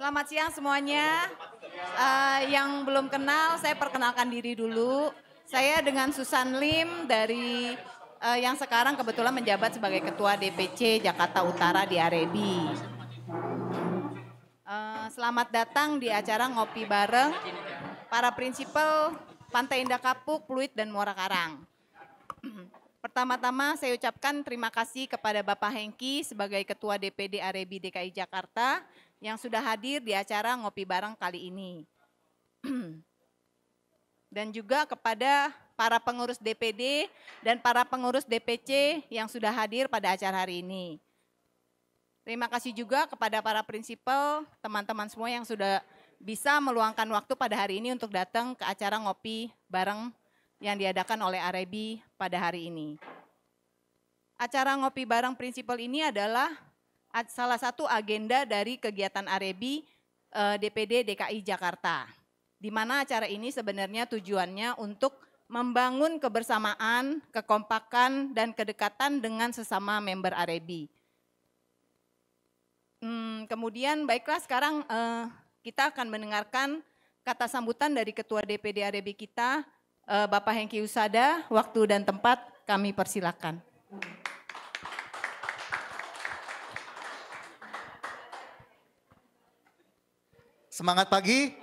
Selamat siang semuanya. Yang belum kenal, saya perkenalkan diri dulu. Saya dengan Susan Lim dari yang sekarang kebetulan menjabat sebagai Ketua DPC Jakarta Utara di Arebi. Selamat datang di acara ngopi bareng para prinsipal Pantai Indah Kapuk, Pluit, dan Muara Karang. Pertama-tama saya ucapkan terima kasih kepada Bapak Hengki sebagai Ketua DPD Arebi DKI Jakarta yang sudah hadir di acara ngopi bareng kali ini. Dan juga kepada para pengurus DPD dan para pengurus DPC yang sudah hadir pada acara hari ini. Terima kasih juga kepada para prinsipal, teman-teman semua yang sudah bisa meluangkan waktu pada hari ini untuk datang ke acara ngopi bareng yang diadakan oleh Arebi pada hari ini. Acara ngopi bareng prinsipal ini adalah salah satu agenda dari kegiatan Arebi DPD DKI Jakarta. Di mana acara ini sebenarnya tujuannya untuk membangun kebersamaan, kekompakan, dan kedekatan dengan sesama member Arebi. Kemudian baiklah sekarang kita akan mendengarkan kata sambutan dari Ketua DPD Arebi kita, Bapak Hengki Usada. Waktu dan tempat kami persilakan. Semangat pagi?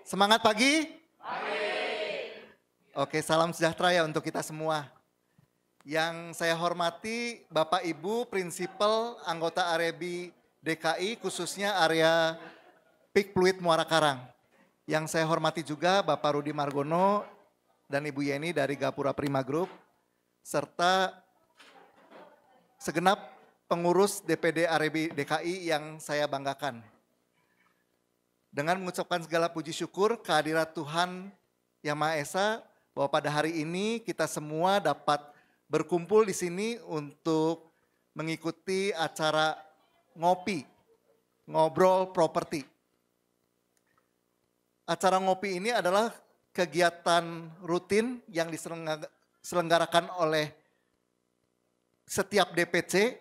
Semangat pagi? Oke, salam sejahtera ya untuk kita semua. Yang saya hormati Bapak Ibu Prinsipal anggota Arebi DKI khususnya area PIK Pluit Muara Karang. Yang saya hormati juga Bapak Rudi Margono dan Ibu Yeni dari Gapura Prima Group serta segenap pengurus DPD Arebi DKI yang saya banggakan. Dengan mengucapkan segala puji syukur kehadirat Tuhan Yang Maha Esa bahwa pada hari ini kita semua dapat berkumpul di sini untuk mengikuti acara ngopi, ngobrol properti. Acara ngopi ini adalah kegiatan rutin yang diselenggarakan oleh setiap DPC.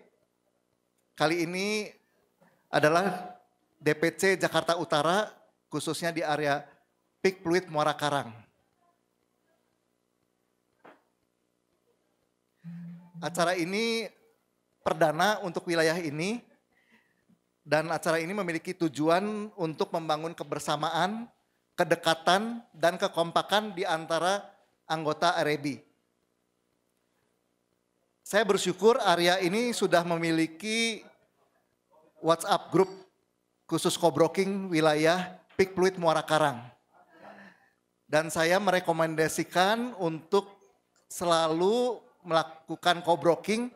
Kali ini adalah DPC Jakarta Utara, khususnya di area PIK Pluit Muara Karang. Acara ini perdana untuk wilayah ini dan acara ini memiliki tujuan untuk membangun kebersamaan, kedekatan, dan kekompakan di antara anggota Arebi. Saya bersyukur area ini sudah memiliki WhatsApp group khusus co-broking wilayah PIK Pluit Muara Karang. Dan saya merekomendasikan untuk selalu melakukan co-broking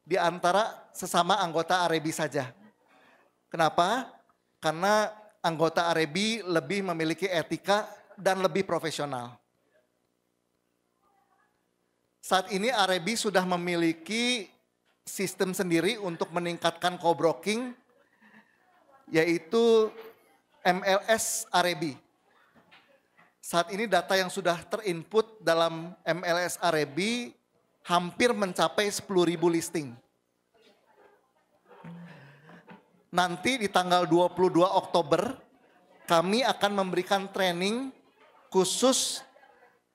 di antara sesama anggota Arebi saja. Kenapa? Karena anggota Arebi lebih memiliki etika dan lebih profesional. Saat ini Arebi sudah memiliki sistem sendiri untuk meningkatkan co-broking, yaitu MLS Arebi. Saat ini data yang sudah terinput dalam MLS Arebi hampir mencapai 10.000 listing. Nanti di tanggal 22 Oktober kami akan memberikan training khusus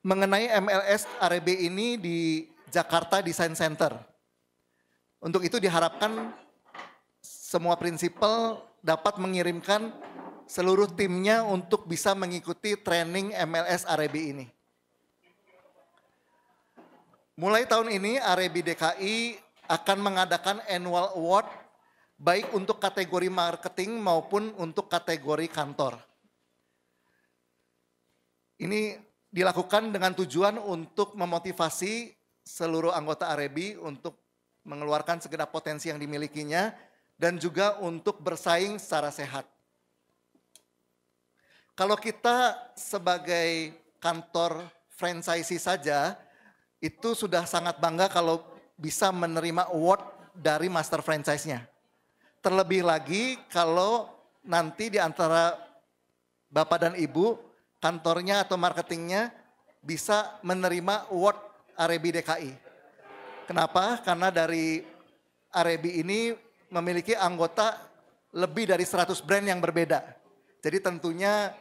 mengenai MLS Arebi ini di Jakarta Design Center. Untuk itu diharapkan semua prinsipal dapat mengirimkan seluruh timnya untuk bisa mengikuti training MLS Arebi ini. Mulai tahun ini Arebi DKI akan mengadakan annual award baik untuk kategori marketing maupun untuk kategori kantor. Ini dilakukan dengan tujuan untuk memotivasi seluruh anggota Arebi untuk mengeluarkan segenap potensi yang dimilikinya dan juga untuk bersaing secara sehat. Kalau kita sebagai kantor franchisee saja, itu sudah sangat bangga kalau bisa menerima award dari master franchise-nya. Terlebih lagi kalau nanti di antara Bapak dan Ibu, kantornya atau marketingnya bisa menerima award Arebi DKI. Kenapa? Karena dari Arebi ini memiliki anggota lebih dari 100 brand yang berbeda. Jadi tentunya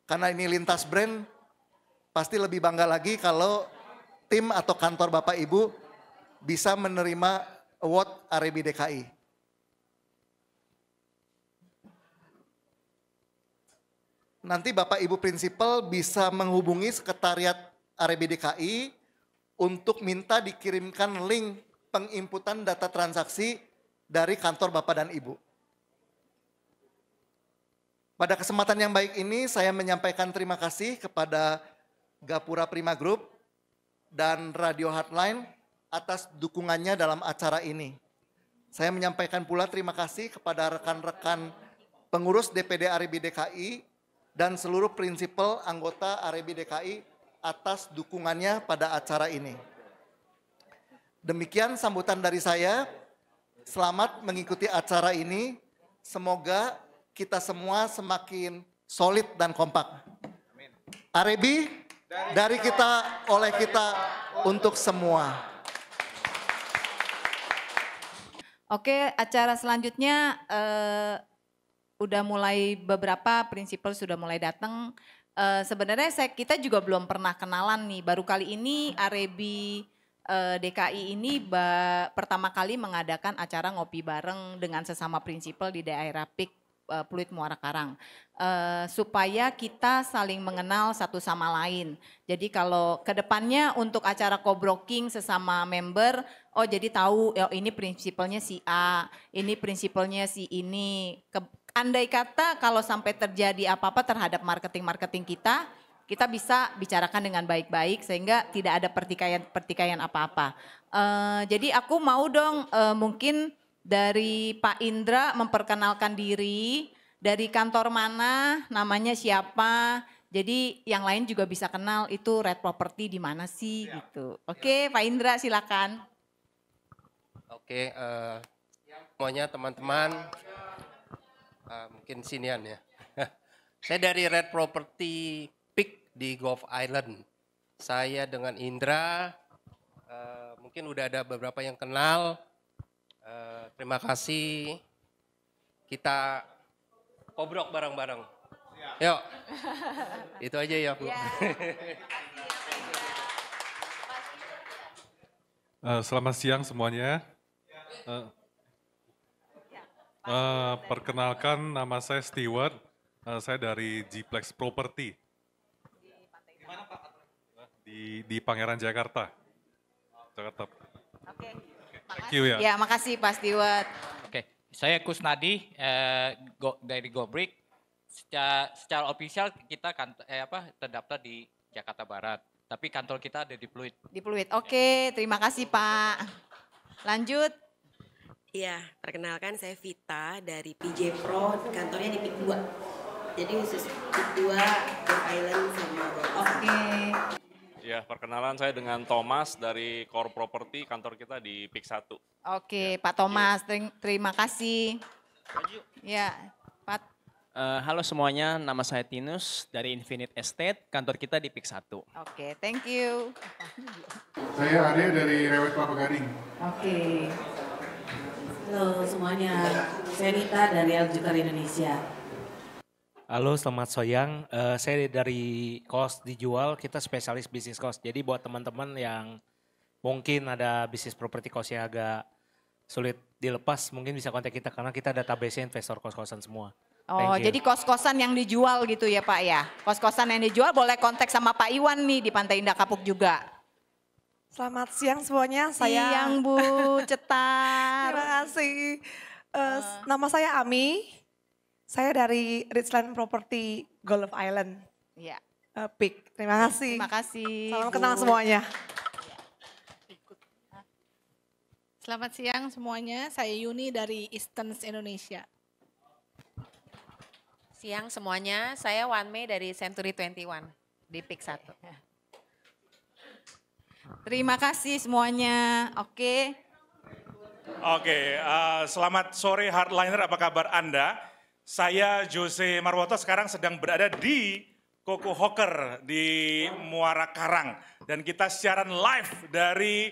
karena ini lintas brand, pasti lebih bangga lagi kalau tim atau kantor Bapak Ibu bisa menerima award REB DKI. Nanti Bapak Ibu Prinsipal bisa menghubungi Sekretariat REB DKI untuk minta dikirimkan link penginputan data transaksi dari kantor Bapak dan Ibu. Pada kesempatan yang baik ini saya menyampaikan terima kasih kepada Gapura Prima Group dan Radio Hotline atas dukungannya dalam acara ini. Saya menyampaikan pula terima kasih kepada rekan-rekan pengurus DPD REB DKI dan seluruh prinsipal anggota REB DKI atas dukungannya pada acara ini. Demikian sambutan dari saya. Selamat mengikuti acara ini. Semoga kita semua semakin solid dan kompak. REB dari kita, oleh kita, untuk semua. Oke, acara selanjutnya udah mulai beberapa prinsipal sudah mulai datang. Sebenarnya kita juga belum pernah kenalan nih. Baru kali ini REB DKI ini pertama kali mengadakan acara ngopi bareng dengan sesama prinsipal di daerah PIK Pluit Muara Karang, supaya kita saling mengenal satu sama lain. Jadi kalau kedepannya untuk acara co-broking sesama member, oh jadi tahu oh ini prinsipalnya si A, ini prinsipalnya si ini. Andai kata kalau sampai terjadi apa-apa terhadap marketing kita bisa bicarakan dengan baik-baik sehingga tidak ada pertikaian apa-apa. Jadi aku mau dong mungkin dari Pak Indra memperkenalkan diri, dari kantor mana, namanya siapa. Jadi yang lain juga bisa kenal itu Red Property di mana sih gitu. Oke, Pak Indra silakan. Oke, semuanya teman-teman, mungkin sinian ya. Saya dari Red Property PIK di Gulf Island. Saya dengan Indra, mungkin udah ada beberapa yang kenal. Terima kasih, kita kobrok bareng-bareng. Yuk, itu aja ya Bu. Selamat siang semuanya. Perkenalkan nama saya Stewart, saya dari Gplex Property. Di Pangeran Jakarta. Oke. Thank you ya. Ya, makasih Pak Stewart. Oke, saya Kusnadi dari Gobrik. Secara ofisial kita terdaftar di Jakarta Barat, tapi kantor kita ada di Pluit. Di Pluit. Oke, terima kasih Pak. Lanjut. Iya, perkenalkan saya Vita dari PJ Pro, kantornya di PIK 2. Jadi khusus PIK 2, Gulf Island sama Gulf. Oke. Ya, perkenalan saya dengan Thomas dari Core Property, kantor kita di PIK 1. Oke, Pak Thomas, terima kasih. Ya, Pak. Halo semuanya, nama saya Tinus dari Infinite Estate, kantor kita di PIK 1. Oke, thank you. Saya Arya dari Rewet Kelapa Gading. Oke. Halo semuanya, saya Nita dari Aljutar Indonesia. Halo, selamat siang. Saya dari Cost Dijual, kita spesialis bisnis cost. Jadi buat teman-teman yang mungkin ada bisnis properti cost yang agak sulit dilepas, mungkin bisa kontak kita karena kita database investor kos-kosan semua. Oh, jadi kos-kosan yang dijual gitu ya Pak ya? Kos-kosan yang dijual boleh kontak sama Pak Iwan nih di Pantai Indah Kapuk juga. Selamat siang semuanya. Siang Bu Cetar. Terima kasih. Nama saya Ami. Saya dari Richland Property Gulf Island. Iya. PIK. Terima kasih. Terima kasih. Salam kenal semuanya. Selamat siang semuanya. Saya Yuni dari Easterns Indonesia. Siang semuanya. Saya Wan Mei dari Century 21 di PIK 1. Terima kasih semuanya. Oke. Oke, selamat sore Hardliner, apa kabar Anda? Saya Jose Marwoto sekarang sedang berada di Koko Hawker di Muara Karang. Dan kita siaran live dari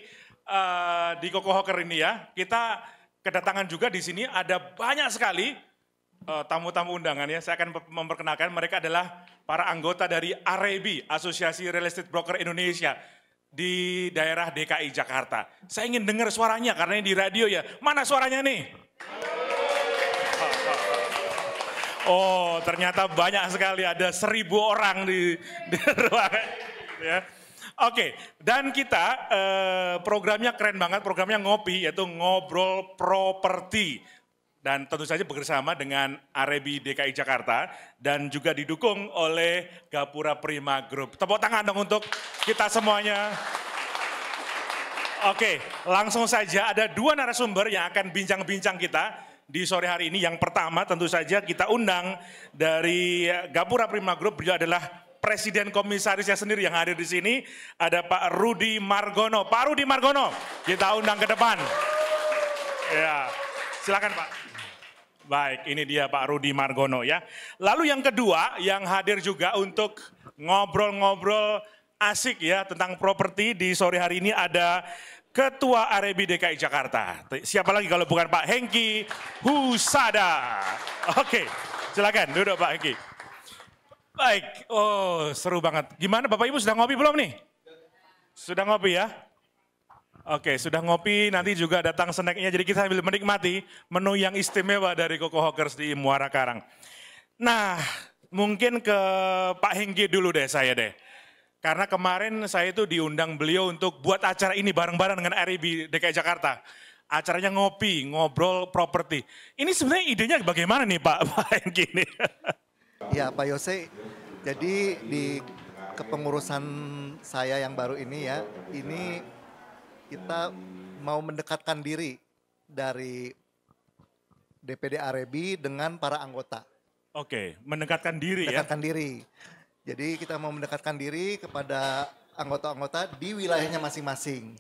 di Koko Hawker ini ya. Kita kedatangan juga di sini ada banyak sekali tamu-tamu undangan ya. Saya akan memperkenalkan mereka adalah para anggota dari AREBI, Asosiasi Real Estate Broker Indonesia di daerah DKI Jakarta. Saya ingin dengar suaranya karena ini di radio ya. Mana suaranya nih? Oh, ternyata banyak sekali, ada 1.000 orang di ruangan ya. Oke, dan kita programnya keren banget, programnya ngopi, yaitu Ngobrol Properti. Dan tentu saja bekerjasama dengan AREBI DKI Jakarta dan juga didukung oleh Gapura Prima Group. Tepuk tangan dong untuk kita semuanya. Oke, langsung saja ada 2 narasumber yang akan bincang-bincang kita di sore hari ini. Yang pertama tentu saja kita undang dari Gapura Prima Group, beliau adalah Presiden Komisarisnya sendiri yang hadir di sini. Ada Pak Rudi Margono. Pak Rudi Margono, kita undang ke depan. Ya, silakan Pak. Baik, ini dia Pak Rudi Margono ya. Lalu yang kedua yang hadir juga untuk ngobrol-ngobrol asik ya tentang properti di sore hari ini ada Ketua AREBI DKI Jakarta. Siapa lagi kalau bukan Pak Hengki Husada. Oke, silakan duduk Pak Hengki. Baik, oh seru banget. Gimana Bapak Ibu sudah ngopi belum nih? Sudah ngopi ya? Oke, sudah ngopi, nanti juga datang snacknya. Jadi kita sambil menikmati menu yang istimewa dari Koko Hawkers di Muara Karang. Nah, mungkin ke Pak Hengki dulu deh saya deh. Karena kemarin saya itu diundang beliau untuk buat acara ini bareng-bareng dengan AREBI DKI Jakarta. Acaranya ngopi, ngobrol properti. Ini sebenarnya idenya bagaimana nih Pak Hengki ini? Ya Pak Yose, jadi di kepengurusan saya yang baru ini ya, ini kita mau mendekatkan diri dari DPD AREBI dengan para anggota. Oke, mendekatkan diri ya? Mendekatkan diri. Jadi kita mau mendekatkan diri kepada anggota-anggota di wilayahnya masing-masing.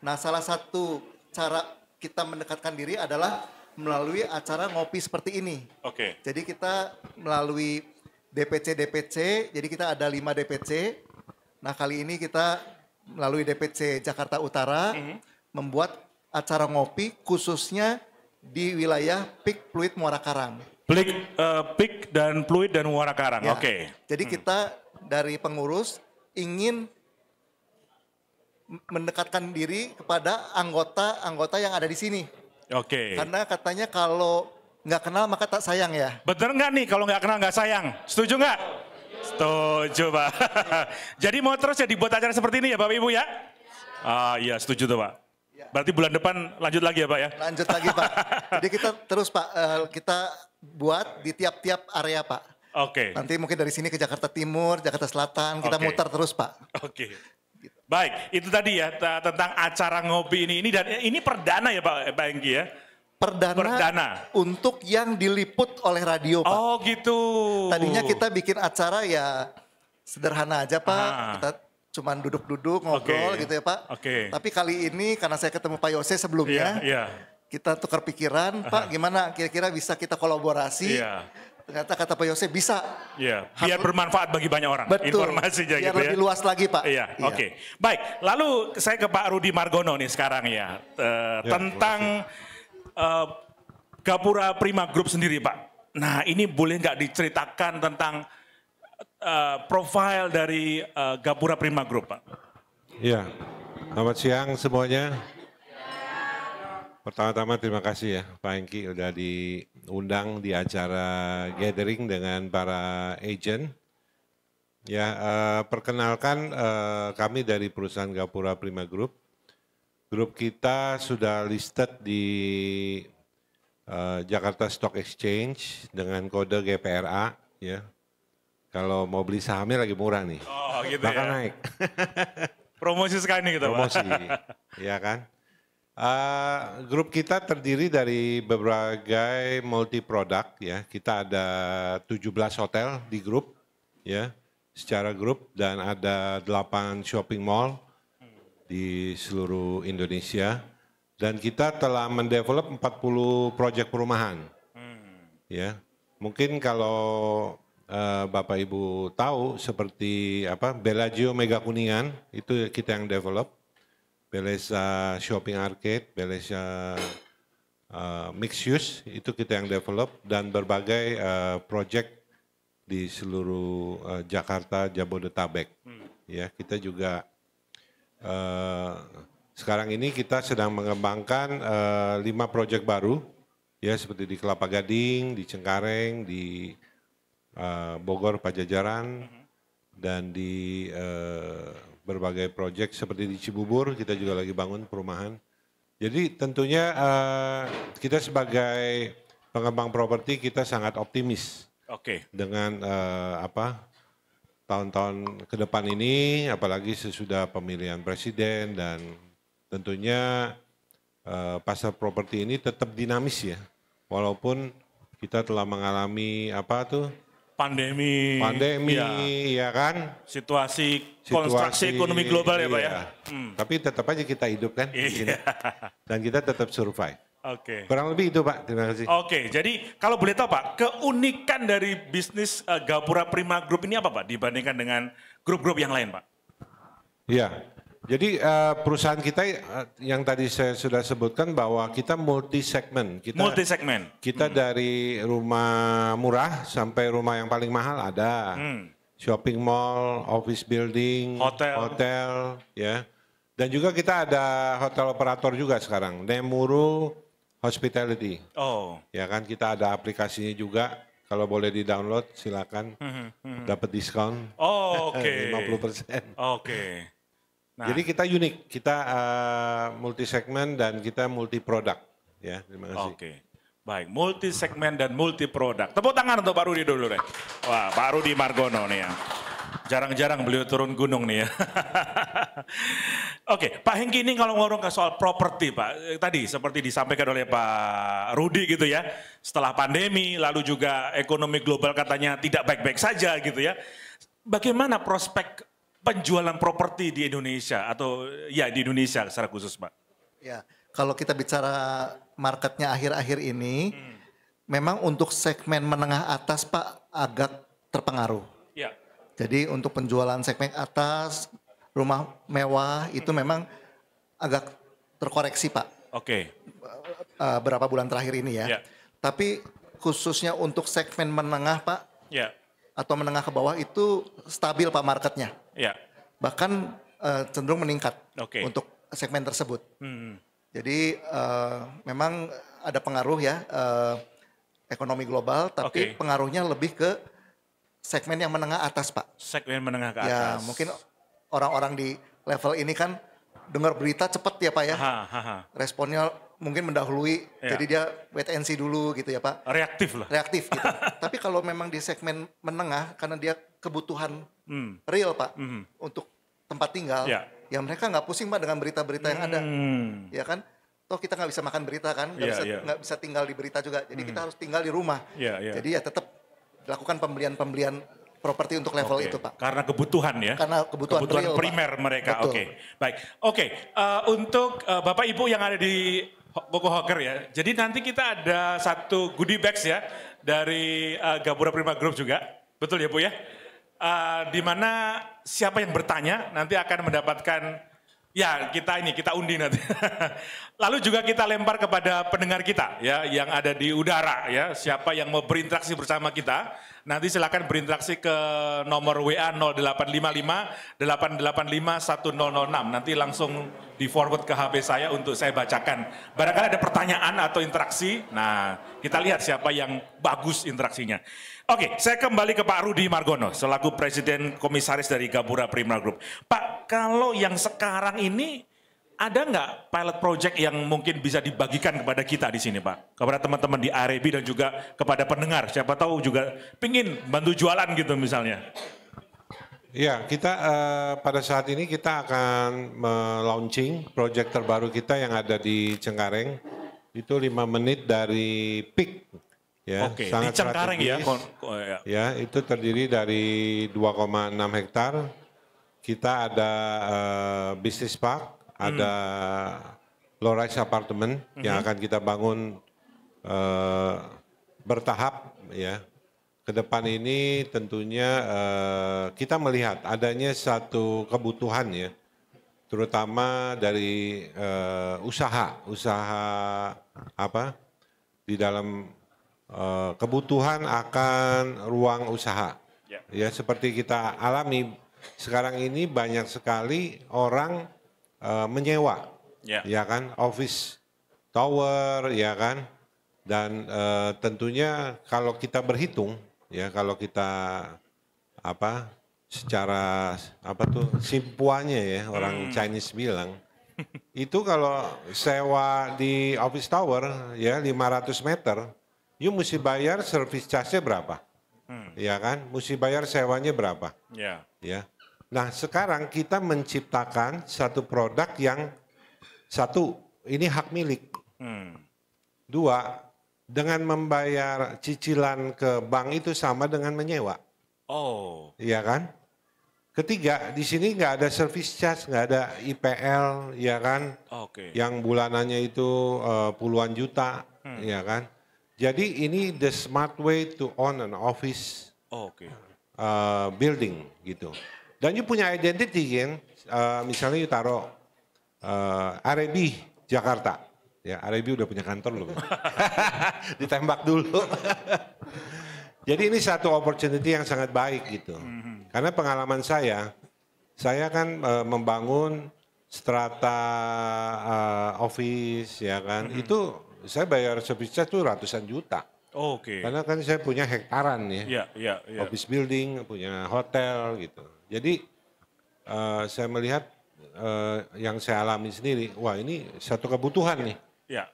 Nah salah satu cara kita mendekatkan diri adalah melalui acara ngopi seperti ini. Oke. Jadi kita melalui DPC, jadi kita ada 5 DPC. Nah kali ini kita melalui DPC Jakarta Utara membuat acara ngopi khususnya di wilayah PIK Pluit Muara Karang. PIK dan Pluit dan Muara Karang, Ya, oke. Jadi kita dari pengurus ingin mendekatkan diri kepada anggota-anggota yang ada di sini. Oke. Karena katanya kalau nggak kenal maka tak sayang ya. Bener nggak nih kalau nggak kenal nggak sayang? Setuju nggak? Setuju Pak. Jadi mau terus ya dibuat acara seperti ini ya Bapak Ibu ya? Ah iya setuju tuh Pak. Berarti bulan depan lanjut lagi ya Pak ya? Lanjut lagi Pak. Jadi kita terus Pak, kita buat di tiap-tiap area Pak. Oke. Nanti mungkin dari sini ke Jakarta Timur, Jakarta Selatan, kita Oke. muter terus Pak. Oke. Baik, itu tadi ya tentang acara ngopi ini dan ini perdana ya Pak Hengki ya? Perdana untuk yang diliput oleh radio Pak. Oh gitu. Tadinya kita bikin acara ya sederhana aja Pak. Kita cuman duduk-duduk ngobrol gitu ya Pak. Oke. Tapi kali ini karena saya ketemu Pak Yose sebelumnya, Iya. kita tukar pikiran, Pak gimana kira-kira bisa kita kolaborasi. Iya. Ternyata kata Pak Yose bisa. Iya, biar bermanfaat bagi banyak orang. Betul. Informasinya Biar gitu ya. lebih luas lagi Pak. Iya, oke. Baik, lalu saya ke Pak Rudi Margono nih sekarang ya. Tentang Gapura Prima Group sendiri Pak. Nah ini boleh nggak diceritakan tentang profil dari Gapura Prima Group Pak? Iya, selamat siang semuanya. Pertama-tama terima kasih ya Pak Hengki udah diundang di acara gathering dengan para agent. Ya, perkenalkan kami dari perusahaan Gapura Prima Group. Grup kita sudah listed di Jakarta Stock Exchange dengan kode GPRA ya. Kalau mau beli sahamnya lagi murah nih. Oh gitu bakal ya. naik. Promosi sekali nih gitu Promosi, Pak. ya kan. Grup kita terdiri dari berbagai multi produk ya. Kita ada 17 hotel di grup ya, secara grup dan ada 8 shopping mall di seluruh Indonesia. Dan kita telah mendevelop 40 proyek perumahan. Ya. Mungkin kalau Bapak Ibu tahu seperti apa Bellagio Mega Kuningan itu kita yang develop. Beleza Shopping Arcade, Beleza mixed use itu kita yang develop dan berbagai project di seluruh Jakarta, Jabodetabek. Ya, kita juga sekarang ini kita sedang mengembangkan 5 project baru, ya seperti di Kelapa Gading, di Cengkareng, di Bogor, Pajajaran, dan di berbagai project seperti di Cibubur kita juga lagi bangun perumahan. Jadi tentunya kita sebagai pengembang properti kita sangat optimis. Oke. Dengan tahun-tahun ke depan ini, apalagi sesudah pemilihan presiden dan tentunya pasar properti ini tetap dinamis ya, walaupun kita telah mengalami pandemi, ya kan, situasi konstruksi ekonomi global ya Pak ya. Tapi tetap aja kita hidup kan, di sini. Dan kita tetap survive. Oke. Kurang lebih itu Pak, terima kasih. Oke, jadi kalau boleh tahu Pak, keunikan dari bisnis Gapura Prima Group ini apa Pak dibandingkan dengan grup-grup yang lain Pak? Iya, jadi perusahaan kita yang tadi saya sudah sebutkan bahwa kita multi segmen. Multi segmen. Kita dari rumah murah sampai rumah yang paling mahal ada. Shopping mall, office building, hotel, ya. Dan juga kita ada hotel operator juga sekarang, Nemuru Hospitality. Oh. Ya kan, kita ada aplikasinya juga. Kalau boleh di-download silakan. Dapat diskon. Oh, oke. 50%. Oke. Nah. Jadi kita unik, kita multi segmen dan kita multi produk. Ya, terima kasih. Oke. Baik, multi segmen dan multi produk. Tepuk tangan untuk Pak Rudi dulu deh. Wah, Pak Rudi Margono nih ya. Jarang-jarang beliau turun gunung nih ya. Oke, Pak Hengki ini kalau ngomong ke soal properti Pak, tadi seperti disampaikan oleh Pak Rudi gitu ya, setelah pandemi lalu juga ekonomi global katanya tidak baik-baik saja gitu ya. Bagaimana prospek penjualan properti di Indonesia atau ya di Indonesia secara khusus Pak? Ya, kalau kita bicara marketnya akhir-akhir ini, memang untuk segmen menengah atas Pak agak terpengaruh. Ya. Jadi untuk penjualan segmen atas, rumah mewah itu memang agak terkoreksi Pak. Oke. Berapa bulan terakhir ini ya. Ya. Tapi khususnya untuk segmen menengah Pak, Ya. atau menengah ke bawah itu stabil Pak marketnya. Ya. Bahkan cenderung meningkat untuk segmen tersebut. Jadi memang ada pengaruh ya ekonomi global, tapi pengaruhnya lebih ke segmen yang menengah atas Pak. Segmen menengah ke atas. Ya mungkin orang-orang di level ini kan dengar berita cepat ya Pak ya. Responnya mungkin mendahului, jadi dia wait and see dulu gitu ya Pak. Reaktif lah. Reaktif gitu. Tapi kalau memang di segmen menengah, karena dia kebutuhan real Pak untuk tempat tinggal, ya mereka nggak pusing Pak dengan berita-berita yang ada. Ya kan, toh kita nggak bisa makan berita kan, nggak bisa tinggal di berita juga. Jadi kita harus tinggal di rumah. Jadi ya tetap dilakukan pembelian properti untuk level itu Pak. Karena kebutuhan ya. Karena kebutuhan real, primer Pak. mereka. Betul. Oke, baik. Oke, untuk Bapak Ibu yang ada di Koko Hoker ya. Jadi nanti kita ada satu goodie bags ya dari Gapura Prima Group juga. Betul ya Bu ya? Di mana siapa yang bertanya nanti akan mendapatkan, ya kita undi nanti. Lalu juga kita lempar kepada pendengar kita ya yang ada di udara ya. Siapa yang mau berinteraksi bersama kita, nanti silakan berinteraksi ke nomor WA 0855 885 1006. Nanti langsung di forward ke HP saya untuk saya bacakan. Barangkali ada pertanyaan atau interaksi, nah kita lihat siapa yang bagus interaksinya. Oke, saya kembali ke Pak Rudi Margono selaku Presiden Komisaris dari Gapura Prima Group. Pak, kalau yang sekarang ini ada nggak pilot project yang mungkin bisa dibagikan kepada kita di sini Pak? Kepada teman-teman di RAB dan juga kepada pendengar, siapa tahu juga pingin bantu jualan gitu misalnya. Ya, kita pada saat ini kita akan launching project terbaru kita yang ada di Cengkareng. Itu 5 menit dari PIK. Ya, Oke, sangat di Cengkareng ya. Ya, itu terdiri dari 2,6 hektar. Kita ada business park, ada low-rise apartemen yang akan kita bangun bertahap ya. Ke depan ini tentunya kita melihat adanya satu kebutuhan ya, terutama dari usaha di dalam kebutuhan akan ruang usaha. Ya, seperti kita alami sekarang ini banyak sekali orang menyewa, ya kan, office tower, ya kan, dan tentunya kalau kita berhitung, ya kalau kita secara simpuannya ya orang Chinese bilang, itu kalau sewa di office tower ya 500 meter, you mesti bayar service charge-nya berapa? Ya kan, mesti bayar sewanya berapa? Ya. Nah, sekarang kita menciptakan satu produk yang satu, ini hak milik. Dua, dengan membayar cicilan ke bank itu sama dengan menyewa. Oh. Iya kan? Ketiga, di sini nggak ada service charge, nggak ada IPL, ya kan? Yang bulanannya itu puluhan juta, ya kan? Jadi ini the smart way to own an office building gitu. Dan you punya identity kan, misalnya you taruh RAB Jakarta, ya RAB udah punya kantor loh, ditembak dulu. Jadi ini satu opportunity yang sangat baik gitu. Karena pengalaman saya kan membangun strata office, ya kan, itu saya bayar service charge tuh ratusan juta. Karena kan saya punya hektaran ya, office building, punya hotel gitu. Jadi saya melihat yang saya alami sendiri, wah ini satu kebutuhan nih.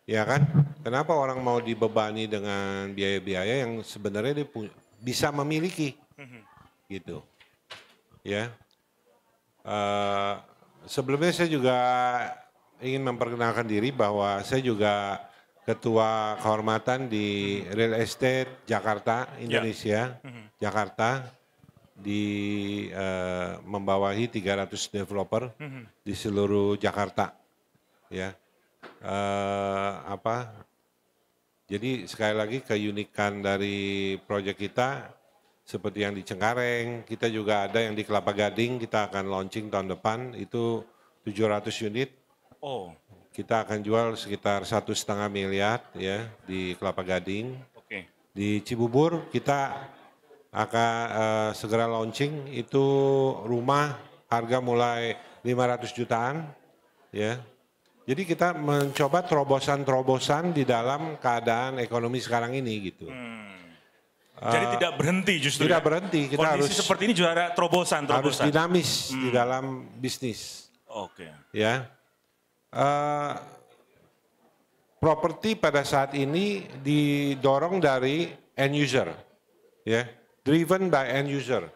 Ya kan? Kenapa orang mau dibebani dengan biaya-biaya yang sebenarnya dia bisa memiliki, gitu. Ya. Sebelumnya saya juga ingin memperkenalkan diri bahwa saya juga Ketua Kehormatan di Real Estate Jakarta, Indonesia, Jakarta, membawahi 300 developer di seluruh Jakarta, ya. Jadi sekali lagi keunikan dari proyek kita seperti yang di Cengkareng, kita juga ada yang di Kelapa Gading, kita akan launching tahun depan itu 700 unit. Kita akan jual sekitar 1,5 miliar ya di Kelapa Gading. Di Cibubur kita akan segera launching itu rumah harga mulai 500 jutaan ya. Jadi kita mencoba terobosan-terobosan di dalam keadaan ekonomi sekarang ini gitu. Jadi tidak berhenti justru. Tidak berhenti, kita kondisi harus seperti ini juga ada terobosan. Harus dinamis di dalam bisnis. Ya. Properti pada saat ini didorong dari end user. Ya, driven by end user.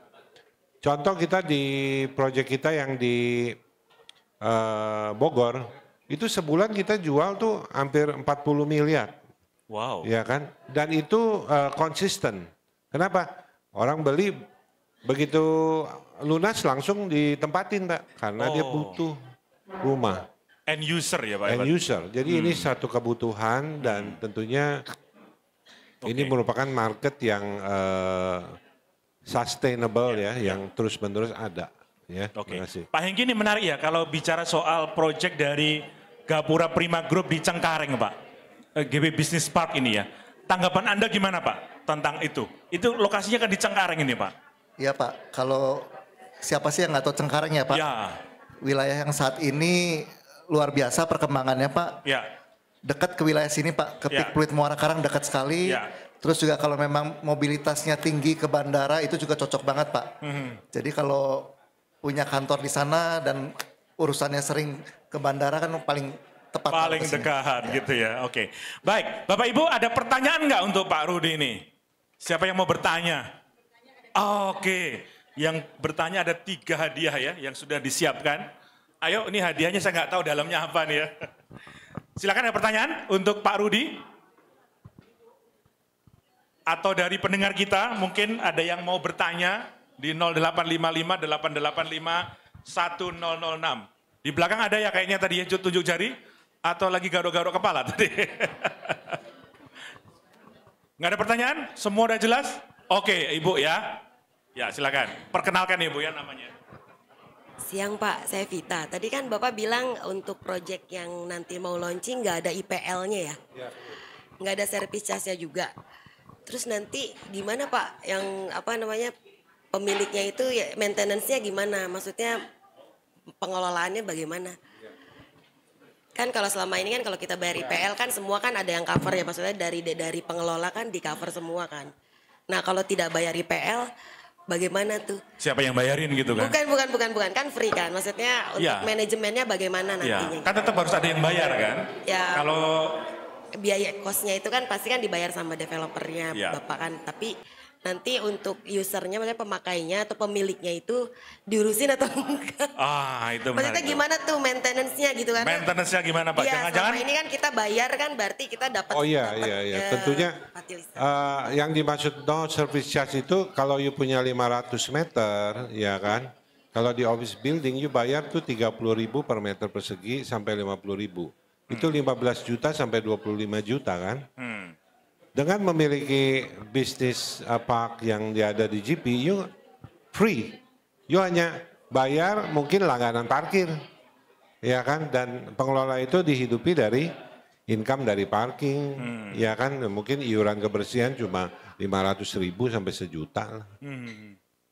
Contoh kita di proyek kita yang di Bogor, itu sebulan kita jual tuh hampir 40 miliar. Wow. Ya kan? Dan itu konsisten. Kenapa? Orang beli begitu lunas langsung ditempatin, Pak. Karena dia butuh rumah. End user ya Pak? End user. Jadi ini satu kebutuhan dan tentunya ini merupakan market yang sustainable ya, yang terus-menerus ada. Ya, terima kasih. Pak Hengki, ini menarik ya kalau bicara soal proyek dari Gapura Prima Group di Cengkareng Pak. GB Business Park ini ya. Tanggapan Anda gimana Pak tentang itu? Itu lokasinya kan di Cengkareng ini Pak. Iya Pak, kalau siapa sih yang nggak tahu Cengkareng ya Pak? Ya. Wilayah yang saat ini luar biasa perkembangannya Pak. Ya. Dekat ke wilayah sini Pak, ke Pik Pluit Muara Karang dekat sekali. Ya. Terus juga kalau memang mobilitasnya tinggi ke bandara itu juga cocok banget Pak. Jadi kalau punya kantor di sana dan urusannya sering ke bandara kan paling tepat. Paling dekat gitu ya, oke. Baik, Bapak Ibu ada pertanyaan nggak untuk Pak Rudi ini? Siapa yang mau bertanya? Oke, yang bertanya ada 3 hadiah ya yang sudah disiapkan. Ayo, ini hadiahnya saya nggak tahu dalamnya apa nih ya. Silakan ada pertanyaan untuk Pak Rudi? Atau dari pendengar kita mungkin ada yang mau bertanya di 0855 885 1006. Di belakang ada ya kayaknya tadi ya tunjuk jari atau lagi garuk-garuk kepala tadi. Nggak ada pertanyaan? Semua udah jelas? Oke, Ibu ya. Ya, silakan. Perkenalkan Ibu ya namanya. Siang Pak, saya Vita. Tadi kan Bapak bilang untuk proyek yang nanti mau launching nggak ada IPL-nya ya? nggak ada service charge-nya juga. Terus nanti gimana Pak yang apa namanya pemiliknya itu ya maintenance-nya gimana? Maksudnya pengelolaannya bagaimana? Kan kalau selama ini kan kalau kita bayar IPL kan semua kan ada yang cover ya, maksudnya dari pengelola kan di cover semua kan. Nah kalau tidak bayar IPL bagaimana tuh? Siapa yang bayarin gitu kan? Bukan kan free kan, maksudnya untuk manajemennya bagaimana nantinya? Kan tetap harus ada yang bayar kan? Ya. Kalau biaya kosnya itu kan pasti kan dibayar sama developernya Bapak kan, tapi nanti untuk usernya, maksudnya pemakainya atau pemiliknya itu diurusin atau enggak? Itu maksudnya menarik. gimana tuh maintenance-nya gitu kan? Maintenance-nya gimana Pak? Iya, Jangan-jangan selama ini kan kita bayar kan berarti kita dapat. Oh iya. Tentunya yang dimaksud no service charge itu kalau you punya 500 meter, ya kan? Kalau di office building you bayar tuh 30.000 per meter persegi sampai 50.000. Itu 15 juta sampai 25 juta kan? Dengan memiliki bisnis park yang ada di GP, you free. You hanya bayar mungkin langganan parkir. Ya kan? Dan pengelola itu dihidupi dari income dari parking. Ya kan? Mungkin iuran kebersihan cuma 500.000 sampai 1 juta lah.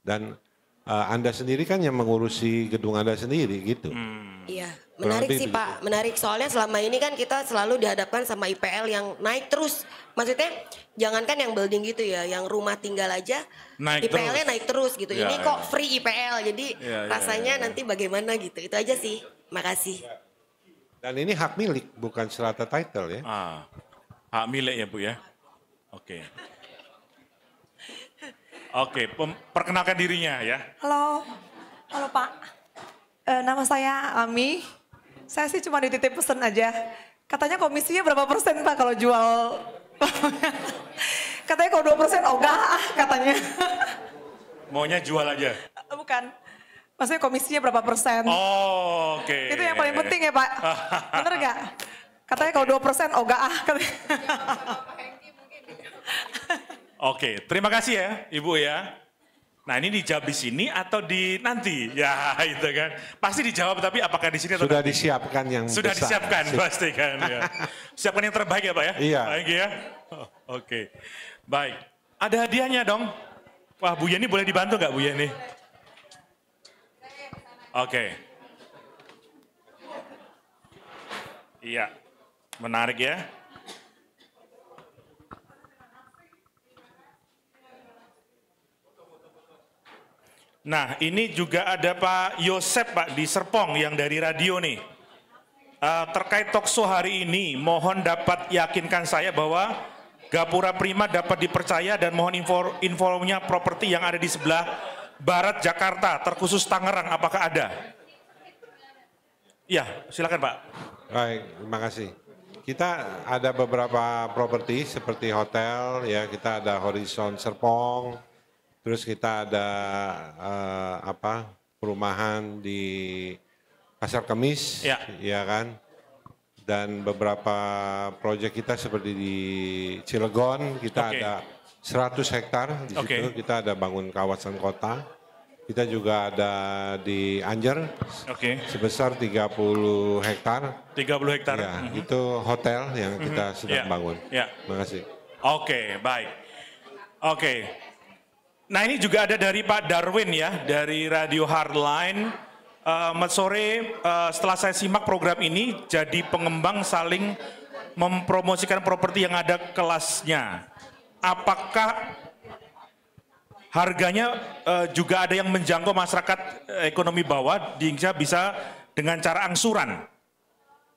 Dan Anda sendiri kan yang mengurusi gedung Anda sendiri gitu. Iya, menarik sih Pak, menarik. Soalnya selama ini kan kita selalu dihadapkan sama IPL yang naik terus. Maksudnya jangankan yang building gitu ya, yang rumah tinggal aja IPL-nya naik terus gitu. Ini kok free IPL, jadi rasanya nanti bagaimana gitu. Itu aja sih, makasih. Dan ini hak milik, bukan strata title ya. Hak milik ya Bu ya. Oke. Oke, perkenalkan dirinya ya. Halo Pak. Nama saya Ami. Saya sih cuma dititip pesen aja. Katanya komisinya berapa persen Pak kalau jual? Katanya kalau 2% ogah katanya. Maunya jual aja? Bukan. Maksudnya komisinya berapa persen? Oke. Itu yang paling penting ya Pak. Bener gak? Katanya kalau 2% ogah katanya. Oke, terima kasih ya Ibu ya. Nah ini dijawab di sini atau di nanti? Ya itu kan. Pasti dijawab tapi apakah di sini atau Sudah nanti? disiapkan yang Sudah besar. disiapkan pasti kan ya. Siapkan yang terbaik ya Pak ya? Iya. Baik ya. Oke. Baik. Ada hadiahnya dong. Wah Bu Yeni boleh dibantu nggak Bu Yeni? Oke. Iya. Menarik ya. Nah ini juga ada Pak Yosep Pak di Serpong yang dari radio nih. Terkait talkshow hari ini, mohon dapat yakinkan saya bahwa Gapura Prima dapat dipercaya dan mohon infonya properti yang ada di sebelah barat Jakarta, terkhusus Tangerang, apakah ada? Ya, silakan Pak. Baik, terima kasih. Kita ada beberapa properti seperti hotel, ya kita ada Horizon Serpong, terus kita ada perumahan di Pasar Kemis, ya kan. Dan beberapa proyek kita seperti di Cilegon, kita ada 100 hektar di situ, kita ada bangun kawasan kota. Kita juga ada di Anjer, sebesar 30 hektar. 30 hektar. Ya, itu hotel yang kita sedang bangun. Terima kasih. Oke, baik. Oke. Nah ini juga ada dari Pak Darwin ya, dari Radio Hardline. Sore setelah saya simak program ini, jadi pengembang saling mempromosikan properti yang ada kelasnya. Apakah harganya juga ada yang menjangkau masyarakat ekonomi bawah, hingga bisa dengan cara angsuran?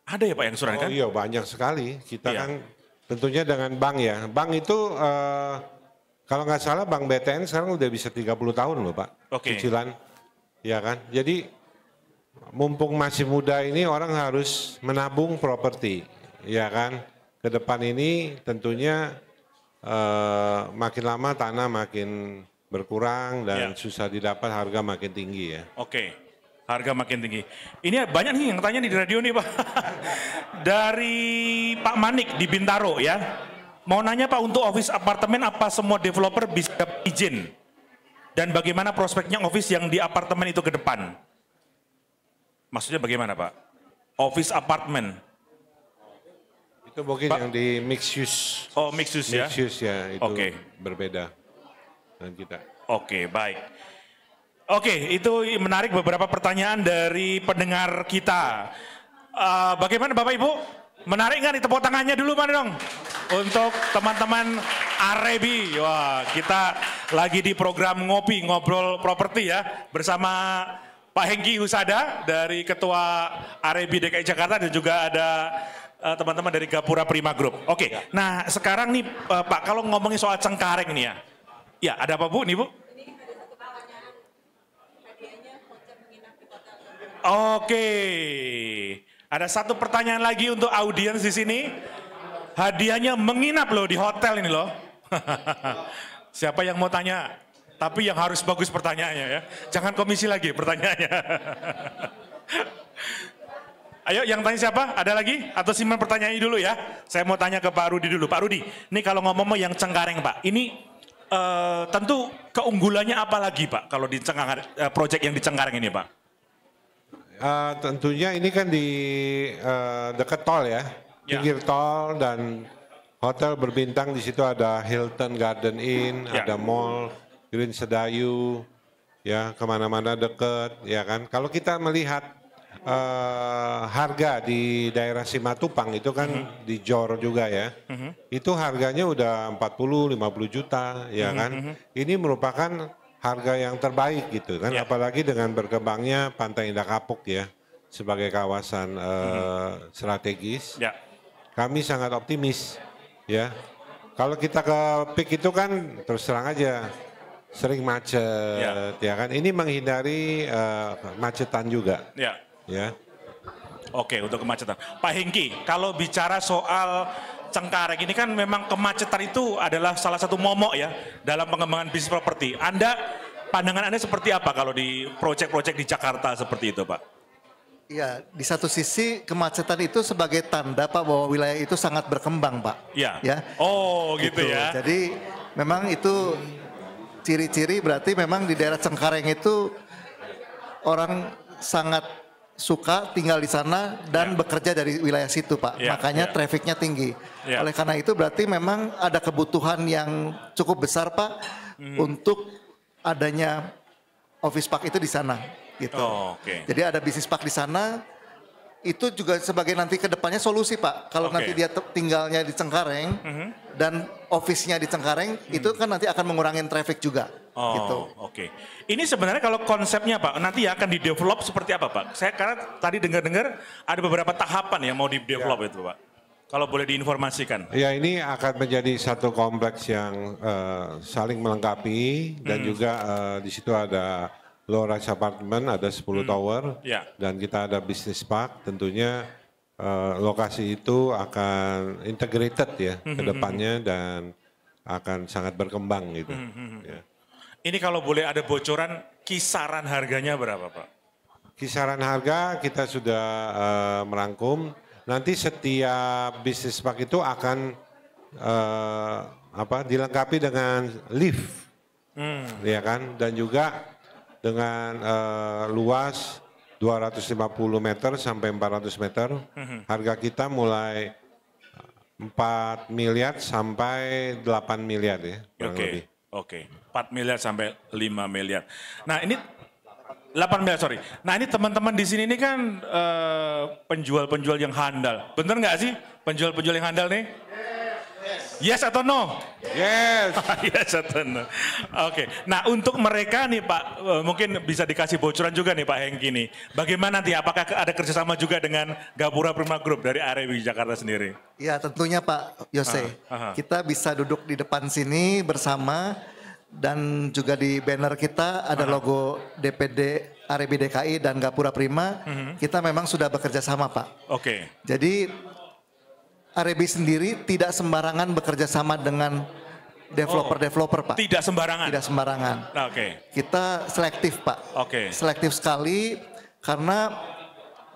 Ada ya Pak yang angsuran kan? Iya banyak sekali. Kita kan tentunya dengan bank ya. Bank itu kalau nggak salah Bank BTN sekarang udah bisa 30 tahun loh Pak. Cicilan. Ya kan? Jadi mumpung masih muda ini orang harus menabung properti. Ya kan? Ke depan ini tentunya makin lama tanah makin berkurang dan susah didapat, harga makin tinggi ya. Oke, harga makin tinggi. Ini banyak nih yang tanya nih di radio nih Pak. Dari Pak Manik di Bintaro ya. Mau nanya Pak, untuk office apartemen apa semua developer bisa izin? Dan bagaimana prospeknya office yang di apartemen itu ke depan? Maksudnya bagaimana Pak? Office apartemen. Itu mungkin yang di mixed use. Oh, mixed use ya? Mixed use ya, itu berbeda dengan kita. Oke, baik. Oke, itu menarik beberapa pertanyaan dari pendengar kita. Bagaimana Bapak Ibu? Menarik nggak nih? Tepuk tangannya dulu mana dong? Untuk teman-teman Arebi. Wah, kita lagi di program Ngopi, Ngobrol Properti ya. Bersama Pak Hengki Husada dari Ketua Arebi DKI Jakarta dan juga ada teman-teman dari Gapura Prima Group. Oke, nah sekarang nih Pak, kalau ngomongin soal Cengkareng nih ya. Ya, ada apa Bu nih Bu? Oke, ada satu pertanyaan lagi untuk audiens di sini. Hadiahnya menginap loh di hotel ini loh. Siapa yang mau tanya? Tapi yang harus bagus pertanyaannya ya. Jangan komisi lagi pertanyaannya. Ayo yang tanya siapa? Ada lagi? Atau simpan pertanyaannya dulu ya. Saya mau tanya ke Pak Rudi dulu. Pak Rudi, ini kalau ngomong yang Cengkareng Pak, ini tentu keunggulannya apa lagi Pak kalau di Cengkareng, proyek yang di Cengkareng ini Pak? Tentunya ini kan di dekat tol ya, pinggir tol dan hotel berbintang. Di situ ada Hilton Garden Inn, ada mall Green Sedayu, ya kemana-mana deket, ya kan. Kalau kita melihat harga di daerah Simatupang itu kan di Jor juga ya, itu harganya udah 40-50 juta, ya kan. Ini merupakan harga yang terbaik gitu kan, apalagi dengan berkembangnya Pantai Indah Kapuk ya sebagai kawasan strategis. Kami sangat optimis ya. Kalau kita ke PIK itu kan terus terang aja sering macet ya kan. Ini menghindari macetan juga. Ya. Oke, untuk kemacetan. Pak Hengki, kalau bicara soal Cengkareng ini kan memang kemacetan itu adalah salah satu momok ya dalam pengembangan bisnis properti. Pandangan Anda seperti apa kalau di proyek-proyek di Jakarta seperti itu Pak? Iya, di satu sisi kemacetan itu sebagai tanda Pak bahwa wilayah itu sangat berkembang Pak. Iya. Ya. Oh gitu ya. Jadi memang itu ciri-ciri berarti memang di daerah Cengkareng itu orang sangat suka tinggal di sana dan bekerja dari wilayah situ Pak. Makanya trafficnya tinggi. Oleh karena itu berarti memang ada kebutuhan yang cukup besar Pak untuk adanya office park itu di sana gitu. Jadi ada bisnis park di sana. Itu juga sebagai nanti ke depannya solusi Pak. Kalau nanti dia tinggalnya di Cengkareng dan office-nya di Cengkareng, itu kan nanti akan mengurangi traffic juga. Gitu. Ini sebenarnya kalau konsepnya Pak, nanti akan di-develop seperti apa Pak? Saya karena tadi dengar-dengar ada beberapa tahapan yang mau di-develop itu Pak. Kalau boleh diinformasikan. Ya ini akan menjadi satu kompleks yang saling melengkapi dan juga di situ ada low rise apartment, ada 10 tower dan kita ada business park. Tentunya lokasi itu akan integrated ya ke depannya dan akan sangat berkembang gitu. Ya. Ini kalau boleh ada bocoran kisaran harganya berapa Pak? Kisaran harga kita sudah merangkum. Nanti setiap business park itu akan dilengkapi dengan lift, ya kan, dan juga dengan luas 250 meter sampai 400 meter. Harga kita mulai 4 miliar sampai 8 miliar ya. Oke, 4 miliar sampai 5 miliar. Nah ini 8 miliar, sorry. Nah ini teman-teman di sini ini kan penjual-penjual yang handal. Bener nggak sih penjual-penjual yang handal nih? Yes atau no? Yes. Yes atau no? Oke. Nah untuk mereka nih Pak, mungkin bisa dikasih bocoran juga nih Pak Hengki nih. Bagaimana nanti? Apakah ada kerjasama juga dengan Gapura Prima Group dari Arebi Jakarta sendiri? Ya tentunya Pak Yose. Kita bisa duduk di depan sini bersama. Dan juga di banner kita ada logo DPD Arebi DKI dan Gapura Prima. Kita memang sudah bekerja sama Pak. Jadi Arebi sendiri tidak sembarangan bekerja sama dengan developer-developer Pak. Tidak sembarangan? Tidak sembarangan. Kita selektif Pak. Selektif sekali karena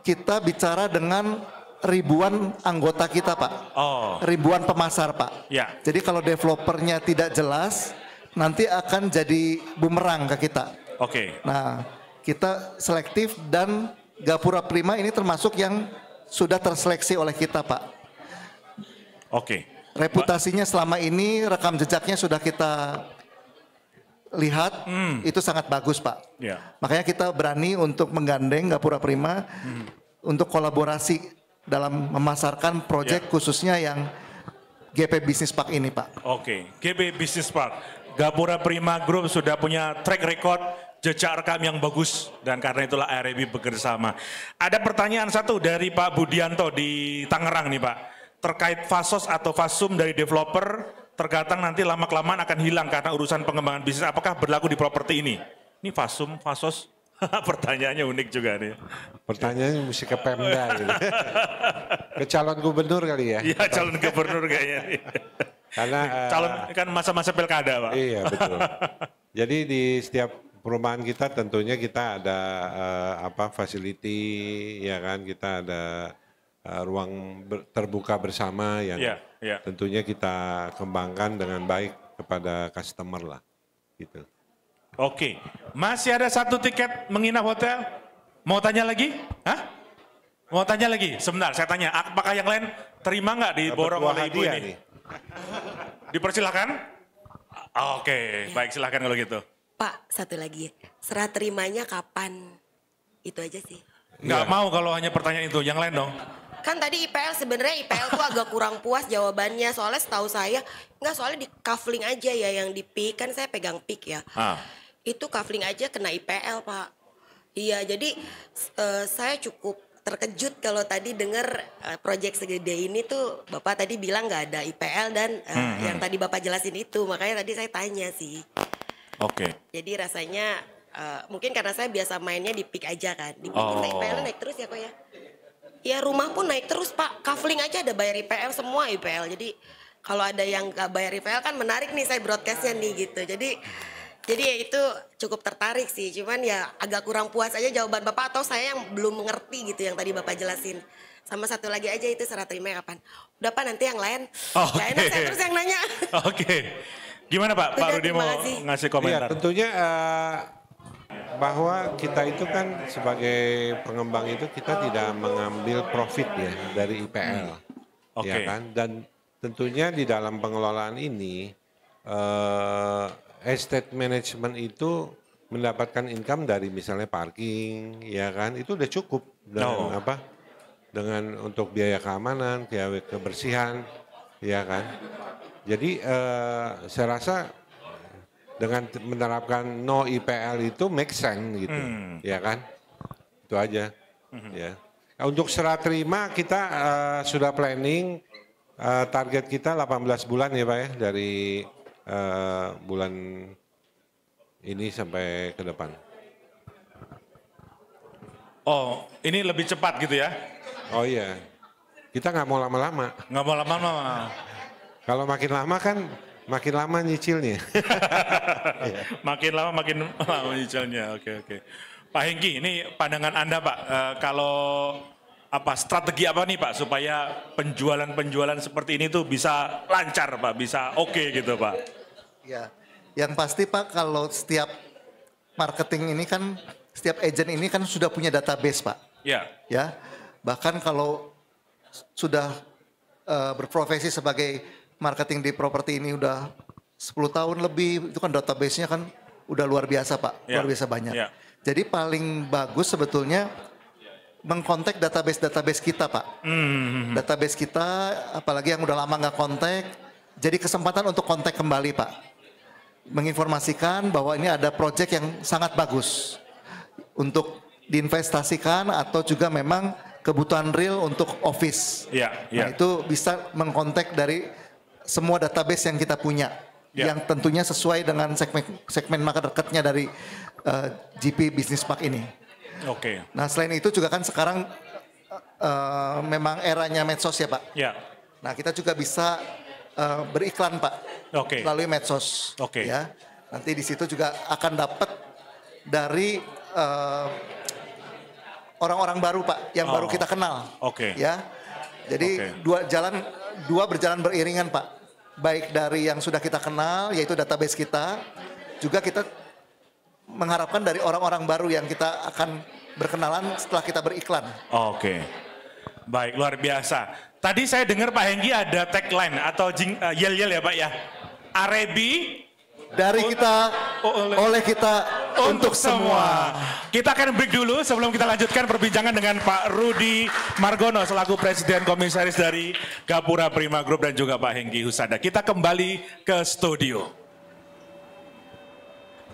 kita bicara dengan ribuan anggota kita Pak. Ribuan pemasar Pak. Jadi kalau developernya tidak jelas, nanti akan jadi bumerang ke kita. Nah, kita selektif dan Gapura Prima ini termasuk yang sudah terseleksi oleh kita Pak. Oke. Reputasinya selama ini, rekam jejaknya sudah kita lihat, itu sangat bagus Pak. Ya. Makanya kita berani untuk menggandeng Gapura Prima untuk kolaborasi dalam memasarkan proyek khususnya yang GP Business Park ini Pak. Oke, GB Business Park. Gapura Prima Group sudah punya track record, jejak rekam yang bagus, dan karena itulah ARB bekerjasama. Ada pertanyaan satu dari Pak Budianto di Tangerang nih Pak. Terkait fasos atau fasum dari developer, terkadang nanti lama-kelamaan akan hilang karena urusan pengembangan bisnis. Apakah berlaku di properti ini? Ini fasum, fasos, pertanyaannya unik juga nih. Pertanyaannya mesti ke Pemda gitu. Ke calon gubernur kali ya? Iya, calon gubernur kayaknya. Karena calon kan masa-masa pilkada Pak. Iya betul. Jadi di setiap perumahan kita tentunya kita ada facility, ya kan, kita ada ruang terbuka bersama yang tentunya kita kembangkan dengan baik kepada customer lah, gitu. Oke, masih ada satu tiket menginap hotel. Mau tanya lagi? Hah? Mau tanya lagi? Sebentar, saya tanya. Apakah yang lain terima nggak diborong oleh ibu ini? Dipersilakan? Oke, baik silakan kalau gitu. Pak, satu lagi. Serah terimanya kapan? Itu aja sih. Nggak mau kalau hanya pertanyaan itu. Yang lain dong. Kan tadi sebenarnya IPL tuh agak kurang puas jawabannya. Soalnya setahu saya, soalnya di kafling aja ya yang di PIK. Kan saya pegang PIK ya. Itu kafling aja kena IPL Pak. Iya, jadi saya cukup terkejut kalau tadi dengar proyek segede ini tuh Bapak tadi bilang nggak ada IPL dan yang tadi Bapak jelasin itu. Makanya tadi saya tanya sih. Oke. Jadi rasanya mungkin karena saya biasa mainnya di PIK aja kan. Di PIK IPL naik terus ya kok ya. Ya rumah pun naik terus Pak. Kafling aja ada bayar IPL, semua IPL. Jadi kalau ada yang nggak bayar IPL kan menarik nih saya broadcastnya nih gitu. Jadi ya itu cukup tertarik sih. Cuman ya agak kurang puas aja jawaban Bapak atau saya yang belum mengerti gitu yang tadi Bapak jelasin. Sama satu lagi aja itu serah terima kapan. Udah Pak nanti yang lain. Gak enak saya terus yang nanya. Oke. Gimana Pak? Pak Rudi mau ngasih komentar? Ya, tentunya bahwa kita itu kan sebagai pengembang itu kita tidak mengambil profit ya dari IPL. Ya kan? Dan tentunya di dalam pengelolaan ini estate management itu mendapatkan income dari misalnya parking, ya kan, itu udah cukup dengan dengan untuk biaya keamanan, biaya kebersihan, ya kan. Jadi saya rasa dengan menerapkan no IPL itu make sense gitu, ya kan, itu aja. Ya. Untuk serah terima kita sudah planning target kita 18 bulan ya Pak ya dari bulan ini sampai ke depan. Oh, ini lebih cepat gitu ya? Oh iya, kita nggak mau lama-lama. Nggak mau lama-lama. Kalau makin lama kan makin lama nyicilnya. Makin lama makin lama nyicilnya. Oke. Pak Hengki, ini pandangan Anda Pak, kalau strategi apa nih Pak supaya penjualan seperti ini tuh bisa lancar Pak, bisa oke gitu Pak? Ya, yang pasti Pak kalau setiap marketing ini kan, setiap agent ini kan sudah punya database Pak. Ya. Ya, bahkan kalau sudah berprofesi sebagai marketing di properti ini udah 10 tahun lebih, itu kan database-nya kan udah luar biasa Pak, luar biasa banyak. Jadi paling bagus sebetulnya mengkontak database kita Pak. Database kita, apalagi yang udah lama nggak kontak, jadi kesempatan untuk kontak kembali Pak. Menginformasikan bahwa ini ada proyek yang sangat bagus untuk diinvestasikan atau juga memang kebutuhan real untuk office. Nah itu bisa mengkontak dari semua database yang kita punya, yang tentunya sesuai dengan segmen marketnya dari GP Business Park ini. Oke. Nah selain itu juga kan sekarang memang eranya medsos ya Pak. Nah kita juga bisa beriklan Pak, melalui medsos. Ya. Nanti di situ juga akan dapat dari orang-orang baru Pak, yang baru kita kenal. Ya. Jadi dua berjalan beriringan Pak. Baik dari yang sudah kita kenal, yaitu database kita, juga kita mengharapkan dari orang-orang baru yang kita akan berkenalan setelah kita beriklan. Oke. Baik, luar biasa. Tadi saya dengar Pak Hengki ada tagline atau yel-yel ya Pak ya. Arebi dari kita, oleh kita, untuk semua. Kita akan break dulu sebelum kita lanjutkan perbincangan dengan Pak Rudi Margono selaku Presiden Komisaris dari Gapura Prima Group dan juga Pak Hengki Husada. Kita kembali ke studio.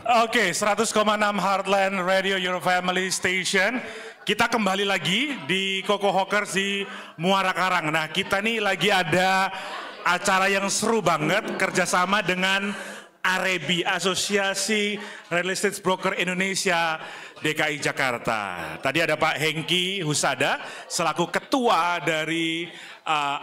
Oke, 100,6 Heartland Radio Your Family Station. Kita kembali lagi di Koko Hawkers di Muara Karang. Nah, kita nih lagi ada acara yang seru banget kerjasama dengan Arebi, Asosiasi Real Estate Broker Indonesia DKI Jakarta. Tadi ada Pak Hengki Husada selaku ketua dari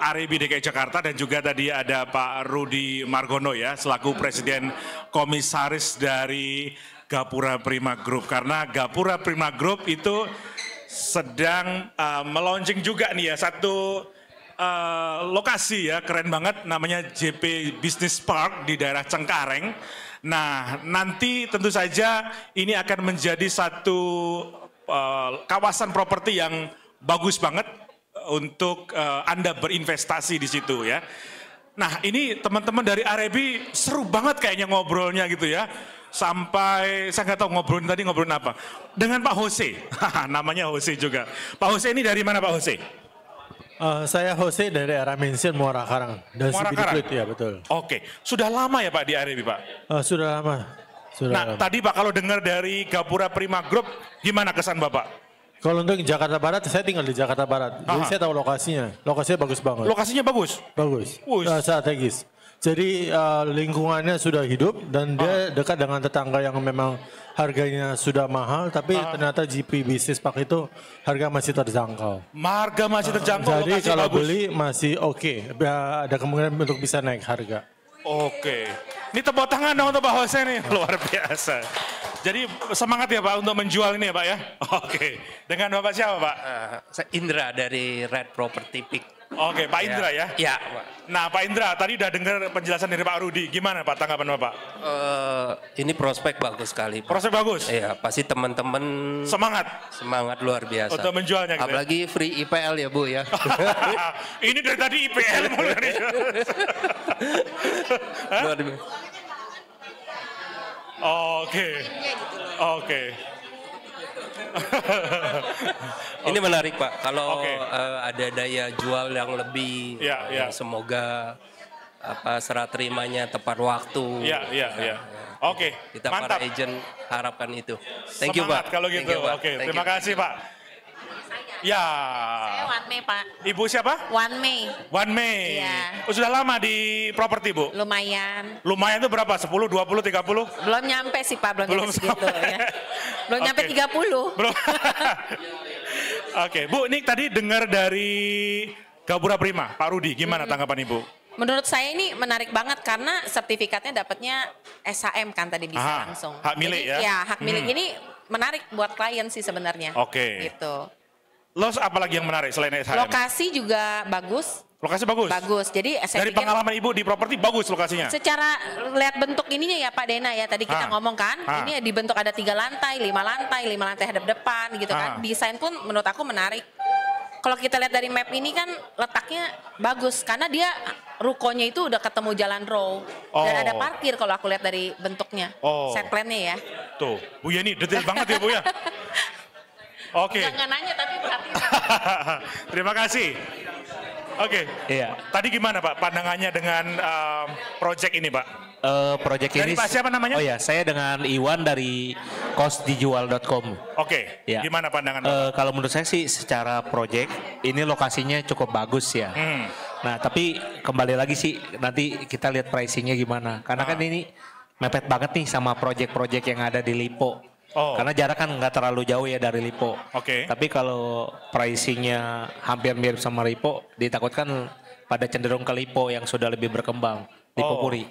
Arebi DKI Jakarta dan juga tadi ada Pak Rudi Margono ya selaku Presiden Komisaris dari Gapura Prima Group. Karena Gapura Prima Group itu sedang melaunching juga nih ya satu lokasi ya keren banget namanya JP Business Park di daerah Cengkareng. Nah nanti tentu saja ini akan menjadi satu kawasan properti yang bagus banget untuk Anda berinvestasi di situ ya. Nah ini teman-teman dari Arebi seru banget kayaknya ngobrolnya gitu ya. Sampai saya nggak tahu ngobrolin tadi ngobrolin apa. Dengan Pak Jose, namanya Jose juga. Pak Jose ini dari mana Pak Jose? Saya Jose dari area Mention Muara Karang. Dan Muara Karang? ya betul. Oke, sudah lama ya Pak di Arebi Pak? Sudah lama. Nah tadi Pak kalau dengar dari Gapura Prima Group, gimana kesan Bapak? Kalau untuk Jakarta Barat, saya tinggal di Jakarta Barat. Jadi saya tahu lokasinya. Lokasinya bagus banget. Lokasinya bagus? Bagus. Strategis. Jadi lingkungannya sudah hidup dan dia dekat dengan tetangga yang memang harganya sudah mahal, tapi ternyata GP Business Park itu harga masih terjangkau. Harga masih terjangkau. Jadi kalau beli masih oke. Ada kemungkinan untuk bisa naik harga. Oke. Ini tepuk tangan dong untuk Pak Jose nih, luar biasa. Jadi semangat ya Pak untuk menjual ini ya Pak ya. Oke. Dengan Bapak siapa Pak? Saya Indra dari Red Property Pick. Oke, Pak Indra ya? Iya. Nah Pak Indra, tadi udah dengar penjelasan dari Pak Rudi. Gimana Pak tanggapan Bapak? Ini prospek bagus sekali. Prospek bagus? Iya, pasti teman-teman semangat luar biasa. Untuk menjualnya gitu. Apalagi free IPL ya Bu ya. Ini dari tadi IPL mulai dari luar biasa. Oke. Ini menarik Pak, kalau ada daya jual yang lebih, yang semoga serah terimanya tepat waktu. Oke, kita mantap. para agent harapkan itu. Thank you Semangat Pak. kalau gitu. Oke, terima kasih Pak. Ya. Saya One May Pak. Ibu siapa? One May. One May. Iya. Sudah lama di properti Bu? Lumayan. Lumayan itu berapa? 10, 20, 30? Belum nyampe sih Pak, belum nyampe segitu ya. Belum nyampe 30. Belum. Oke, Bu, ini tadi dengar dari Gapura Prima, Pak Rudi, gimana tanggapan Ibu? Menurut saya ini menarik banget karena sertifikatnya dapatnya SHM kan tadi bisa langsung. Hak milik ya? Ya, hak milik ini menarik buat klien sih sebenarnya. Oke. Gitu. Los apalagi yang menarik selain SHM? Lokasi juga bagus. Lokasi bagus? Bagus. Jadi saya dari pikir pengalaman Ibu di properti bagus lokasinya? secara lihat bentuk ininya ya Pak Dena ya, tadi kita ngomong kan, ini dibentuk ada 3 lantai, 5 lantai hadap depan gitu kan. Desain pun menurut aku menarik. Kalau kita lihat dari map ini kan letaknya bagus karena dia rukonya itu udah ketemu jalan row dan ada parkir kalau aku lihat dari bentuknya, set plan-nya ya. Tuh, Bu Yeni detail banget ya Bu ya. Oke. Jangan nanya tapi berarti. Terima kasih. Oke. Iya. Tadi gimana Pak pandangannya dengan project ini Pak? Project Dari ini. Pak siapa namanya? Oh ya, saya dengan Iwan dari kosdijual.com. Oke. Ya. Gimana pandangan Bapak? Kalau menurut saya sih secara project ini lokasinya cukup bagus ya. Nah tapi kembali lagi sih nanti kita lihat pricingnya gimana. Karena kan ini mepet banget nih sama project-project yang ada di Lipo. Karena jarak kan nggak terlalu jauh ya dari Lipo. Tapi kalau pricingnya hampir mirip sama Lipo, ditakutkan pada cenderung ke Lipo yang sudah lebih berkembang. Lipo Puri.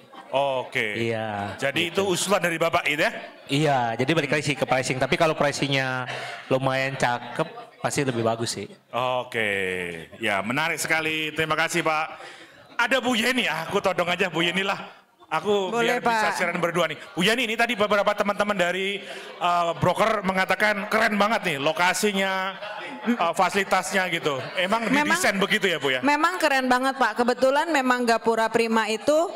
Iya. Jadi itu usulan dari Bapak itu ya? Iya, jadi balik lagi sih ke pricing. Tapi kalau pricingnya lumayan cakep, pasti lebih bagus sih. Oke, ya menarik sekali. Terima kasih Pak. Ada Bu Yeni, aku todong aja Bu Yeni lah. Aku Boleh, biar bisa Pak. siaran berdua nih. Bu Yani ini tadi beberapa teman-teman dari broker mengatakan keren banget nih lokasinya, fasilitasnya gitu. Emang didesain begitu ya Bu ya? Memang keren banget Pak. Kebetulan memang Gapura Prima itu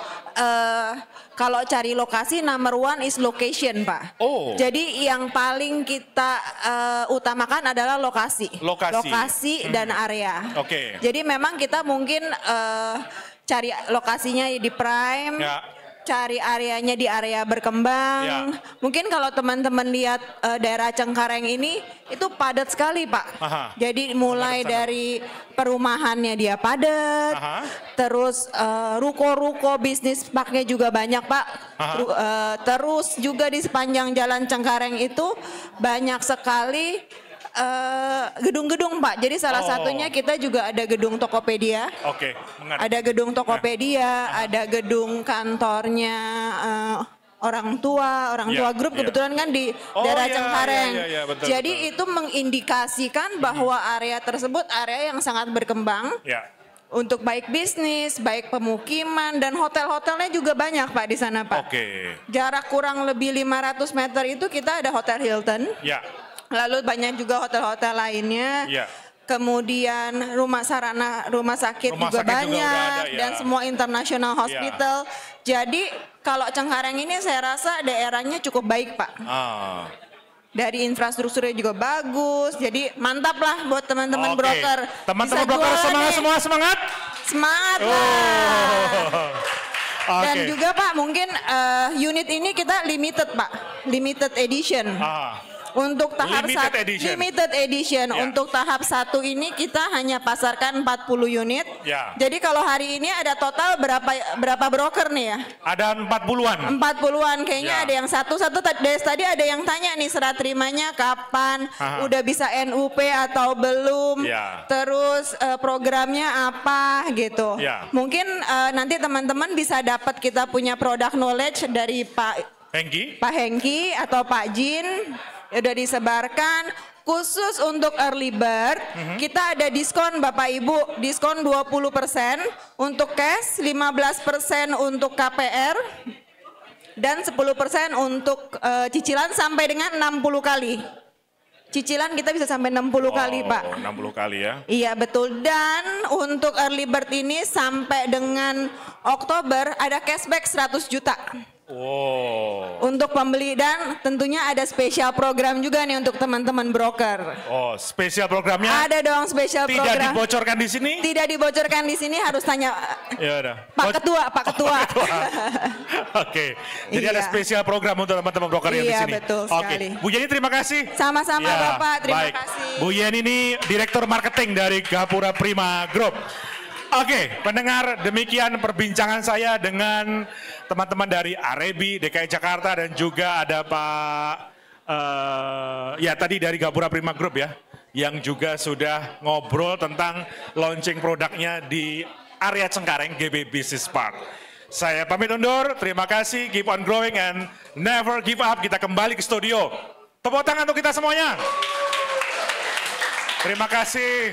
kalau cari lokasi number one is location Pak. Oh. Jadi yang paling kita utamakan adalah lokasi. Lokasi. Dan area. Oke. Jadi memang kita mungkin cari lokasinya di prime. Ya. Cari areanya di area berkembang. Ya. Mungkin kalau teman-teman lihat daerah Cengkareng ini itu padat sekali Pak. Aha. Jadi mulai dari perumahannya dia padat, terus ruko-ruko bisnis parknya juga banyak Pak. Terus juga di sepanjang jalan Cengkareng itu banyak sekali gedung-gedung Pak. Jadi salah satunya kita juga ada gedung Tokopedia. Oke, mengerti. Ada gedung Tokopedia, ada gedung kantornya orang tua grup kebetulan kan di daerah Cengkareng. Betul, jadi itu mengindikasikan bahwa area tersebut area yang sangat berkembang. Ya. Untuk baik bisnis, baik pemukiman dan hotel-hotelnya juga banyak Pak di sana Pak. Oke. Jarak kurang lebih 500 meter itu kita ada Hotel Hilton. Ya. Lalu banyak juga hotel-hotel lainnya. Ya. Kemudian rumah sakit juga banyak dan semua international hospital. Jadi kalau Cengkareng ini saya rasa daerahnya cukup baik Pak. Dari infrastrukturnya juga bagus. Jadi mantap lah buat teman-teman broker. Teman-teman broker semangat. Semangat lah. Dan juga Pak mungkin unit ini kita limited Pak. Limited edition. Untuk tahap limited edition. Untuk tahap 1 ini kita hanya pasarkan 40 unit. Ya. Jadi kalau hari ini ada total berapa broker nih ya? Ada 40-an. 40-an kayaknya ada yang satu dari tadi ada yang tanya nih serah terimanya kapan, udah bisa NUP atau belum, terus programnya apa gitu. Mungkin nanti teman-teman bisa dapat kita punya product knowledge dari Pak Hengki atau Pak Jin. Udah disebarkan khusus untuk early bird. Kita ada diskon Bapak Ibu, diskon 20% untuk cash, 15% untuk KPR dan 10% untuk cicilan sampai dengan 60 kali. Cicilan kita bisa sampai 60 kali Pak. 60 kali ya. Iya betul. Dan untuk early bird ini sampai dengan Oktober ada cashback 100 juta. Untuk pembeli dan tentunya ada spesial program juga nih untuk teman-teman broker. Spesial programnya? Ada dong spesial program. Tidak dibocorkan di sini? Tidak dibocorkan di sini, harus tanya ya udah. Pak Ketua. Oke. Jadi ada spesial program untuk teman-teman broker yang di sini. Iya betul sekali. Bu Yeni terima kasih. Sama-sama Bapak, terima kasih. Bu Yeni ini Direktur Marketing dari Gapura Prima Group. Oke, pendengar, demikian perbincangan saya dengan teman-teman dari Arebi, DKI Jakarta, dan juga ada Pak, tadi dari Gapura Prima Group ya, yang juga sudah ngobrol tentang launching produknya di area Cengkareng, GB Business Park. Saya pamit undur, terima kasih, keep on growing and never give up. Kita kembali ke studio. Tepuk tangan untuk kita semuanya. Terima kasih.